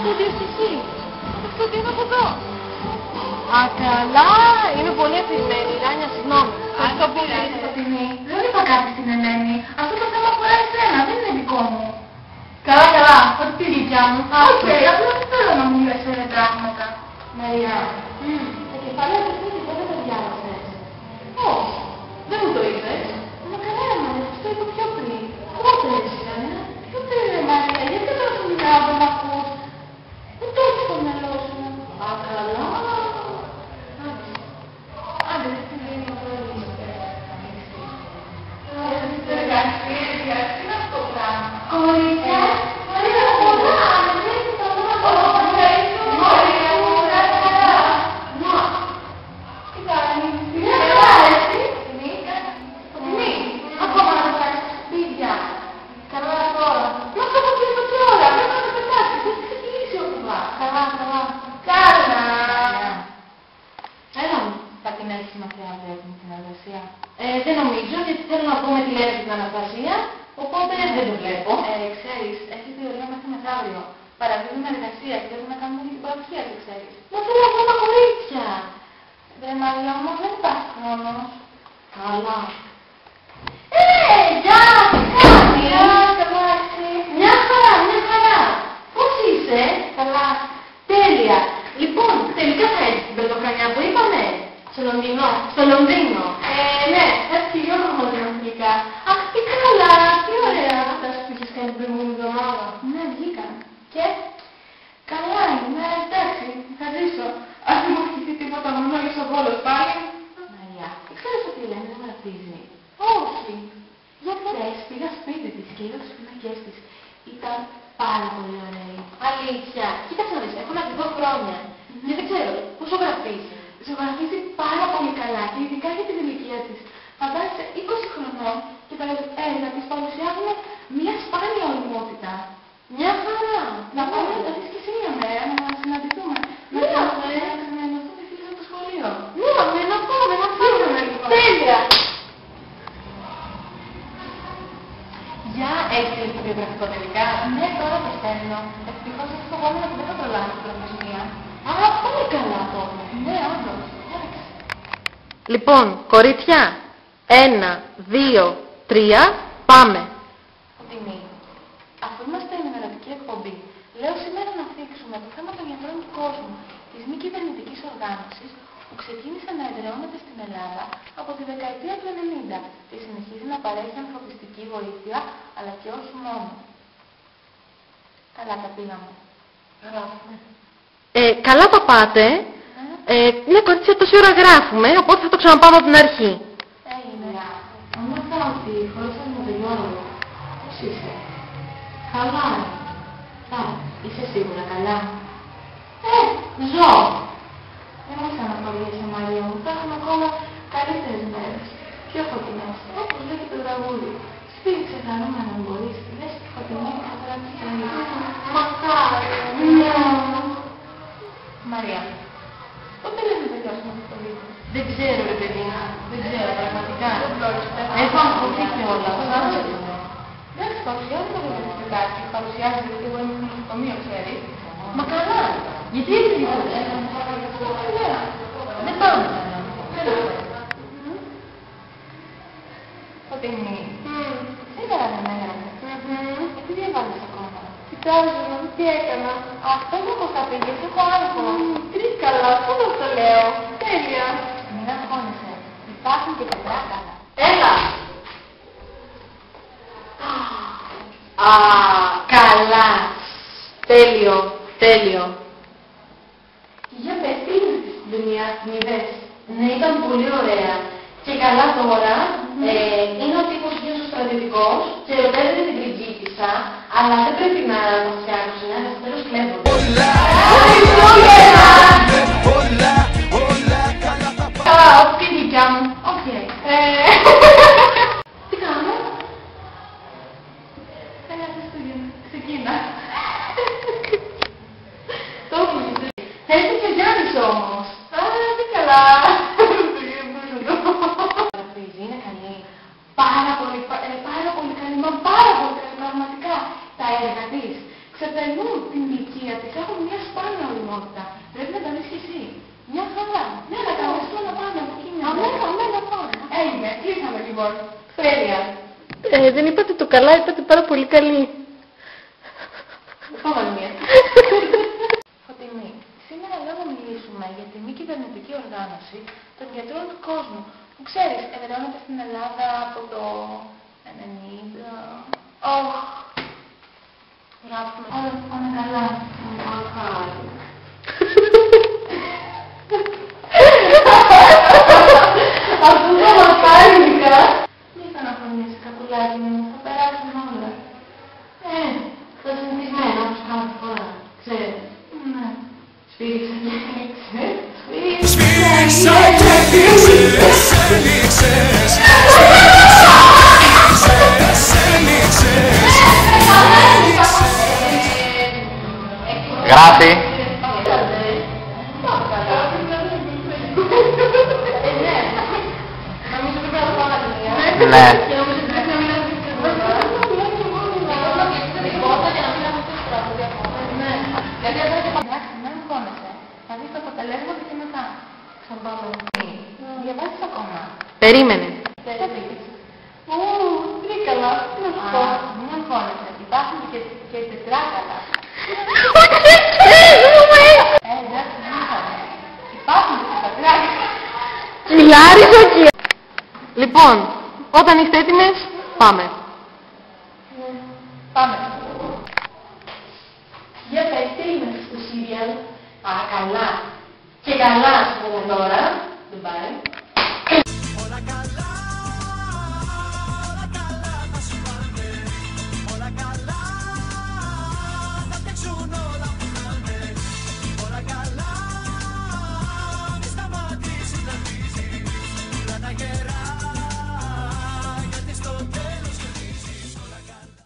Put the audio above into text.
στούντιο στοιχεί. Αυτό τι είναι από εδώ. Α, καλά. Είναι πολύ αφηρημένη. Ράνια, συγγνώμη. Ευχαριστώ πολύ. Δεν είπα κάτι στην Ελένη. Αυτό το θέμα αφορά εσένα, δεν είναι δικό μου. Καλά, καλά. Ό,τι τη δικιά μου. Οκ, απλά δεν θέλω να μου λες πράγματα. Μαριά, τα κεφάλαια του σπίτι δεν τα διάβασες. Όχι, δεν μου το είπες. Μα κανένα μου, αυτό το είπα πιο πριν. Πότε ήταν, πιο πριν ρε Μαρία, γιατί τώρα σου μιλάω δεν μ' ακούς. Δεν το έχεις στο μυαλό σου. Α, καλά. Άντε, δεν την δίνει το τι είναι αυτό το πράγμα. Κορίτσια, Μαρία, πολλά, δεν έχει το όνομα. Μαρία, πολλά, καλά. Τι κάνεις, δεν αρέσει. Τιμή, ακόμα να φτάσεις στα σπίτια. Καλά τώρα. Μα αυτό θα πει τι ώρα, πρέπει να το πετάξεις, δεν θα ξεκινήσει ο κουβά. Καλά, καλά. Καλά. Έλα μου. Θα την έχεις μακριά βέβαια την εργασία. Δεν νομίζω, γιατί θέλω να πούμε τι λένε στην Αναστασία, οπότε δεν το βλέπω. Ξέρεις, έχει θεωρία μέχρι μεθαύριο. Παραδείγμα εργασία και πρέπει να κάνουμε την παρουσίαση, ξέρεις. Μα θέλω ακόμα κορίτσια. Ρε Μαρία, όμως δεν υπάρχει χρόνος. Καλά. Γεια, τι κάνεις? Καλά, εσύ. Μια χαρά, μια χαρά. Πώς είσαι? Καλά. Τέλεια. Λοιπόν, τελικά θα έρθεις την πρωτοχρονιά που είπαμε. Στο Λονδίνο. Στο Λονδίνο. Ναι, θα έρθει και εγώ αγγλικά. Αχ, τι καλά, τι ωραία. Αυτά που είχες κάνει την προηγούμενη εβδομάδα. Ναι, βγήκαν. Και καλά είναι, εντάξει, θα ζήσω. Αν δεν μου χτυπήσει τίποτα μόνο για στο Βόλος πάλι. Μαριά, ξέρεις ότι η Ελένη δεν γραφτίζει? Όχι. Για χθες πήγα σπίτι της και είδα τις πινακές της. Ήταν πάρα πολύ ωραίοι. Αλήθεια. Κοίταξε να δεις, έχω να τη δω χρόνια. Και δεν ξέρω, πόσο γραφτίζει. Ζωγραφίζει πάρα πολύ καλά και ειδικά για την ηλικία της. Φαντάζεσαι 20 χρονών και τα έργα της παρουσιάζουν μια σπάνια οριμότητα. Μια χαρά. Να πάμε να τα δεις και εσύ μια μέρα, να συναντηθούμε. Ναι, να ενωθούν οι φίλοι από το σχολείο. Ναι, να πάμε. Τέλεια. Για έχεις το βιογραφικό τελικά. Ναι, τώρα το στέλνω. Ευτυχώς έχει το γόμενο που δεν θα προλάβει την προθεσμία. Α, πολύ καλά τότε. Ναι, όντως. Λοιπόν, κορίτσια, 1, 2, 3, πάμε. Τιμή. Αφού είμαστε ενημερωτική εκπομπή, λέω σήμερα να θίξουμε το θέμα των γιατρών του κόσμου, της μη κυβερνητικής οργάνωσης που ξεκίνησε να εδραιώνεται στην Ελλάδα από τη δεκαετία του 90 και συνεχίζει να παρέχει ανθρωπιστική βοήθεια, αλλά και όχι μόνο. Καλά τα πήγαμε. Γράφουμε. Καλά τα πάτε. Ναι, κορίτσια, τόση ώρα γράφουμε, οπότε θα το ξαναπάμε από την αρχή. Έγινε. Έμαθα ότι χωρίσαμε με τον Γιώργο. Πώς είσαι? Καλά. Είσαι σίγουρα καλά? Ζω. Δεν μας αναπολύεσαι, Μαρία μου. Θα έχουμε ακόμα καλύτερες μέρες. Πιο φωτεινές. Όπως λέει και το τραγούδι. Σφίριξε χαρούμενα να μπορείς. Δες τη φωτεινή καθαρά της ζωής. Μακάρι. Μαρία, πότε λέμε να τελειώσουμε αυτό το βίντεο? Δεν ξέρω, ρε παιδί. Δεν ξέρω, πραγματικά. Έχω αγχωθεί κιόλας. Εντάξει, παρουσιάζει το βιβλιοτεκάκι. Παρουσιάζεται γιατί εγώ είμαι στο νοσοκομείο, ξέρεις. Μα καλά. Γιατί έτσι είπατε? Δεν πάμε καλά. Φωτεινή. Σήμερα δεν έγραφε. Γιατί διαβάζεις ακόμα? Κοιτάζω να δω τι έκανα. Αυτό είναι όπως θα πήγες, έχω άγχο. Τρίκαλα, πώς το λέω. Τέλεια. Μην αγχώνεσαι. Υπάρχουν και τετράκαλα. Έλα. Α, καλά. Τέλειο, τέλειο. Για πες, τι είναι στη συντονία, την είδες? Ναι, ήταν πολύ ωραία. Και καλά τώρα, είναι ο τύπος γύρω στρατιωτικός και ερωτεύεται την πριγκίπισσα, αλλά δεν πρέπει να το φτιάξουν, στο τέλος κλέβονται. Καλά, ό,τι η δικιά μου. Οκ. Τι κάνω? Ένα Χριστούγεννα. Ξεκίνα. Το έπαιζε. Θα έρθει και ο Γιάννης όμως. Α, τι καλά. Είναι καλή. Πάρα πολύ καλή, μα πάρα πολύ καλή, πραγματικά. Τα έργα της ξεπερνούν την ηλικία τις έχω μια σπάνια οριμότητα. Πρέπει να τα δεις και εσύ. Μια χαρά. Ναι, να κανονιστώ να πάμε από εκεί. Αμένα πάμε. Έγινε, κλείσαμε λοιπόν. Τέλεια. Δεν είπατε το καλά, είπατε πάρα πολύ καλή. Πάμε μία. Φωτεινή, σήμερα λέω να μιλήσουμε για τη μη κυβερνητική οργάνωση των γιατρών του κόσμου, που ξέρεις, εδραιώνεται στην Ελλάδα από το 90. Γράφουμε. Όλα πάνε καλά. Αυτό το μακάρινικα. Μη στεναχωρήσεις, καπουλάκι μου, θα περάσουν όλα. Θα συνηθισμένο όπως κάθε φορά. Ξέρεις. Ναι. Σφύριξα και έκλειξες. Σφύριξα και έκλειξες. Γράφει. Ναι. Δεν αγχώνεσαι. Θα δεις τα αποτελέσματα και μετά. Ξαναπάμε. Διαβάζεις ακόμα. Περίμενε. Δεν πήγες. Τρίκαλα. Τι να σου πω. Μην αγχώνεσαι. Υπάρχουν και τετράκαλα. Εντάξει, μην αγχώνεσαι. Υπάρχουν και τετράκαλα. Μιλάριζο και... Λοιπόν, όταν είστε έτοιμες, πάμε. Πάμε. Για πες, τι είναι στο σύριαλ. Α, καλά. Και καλά, ας πούμε τώρα. Δεν πάει.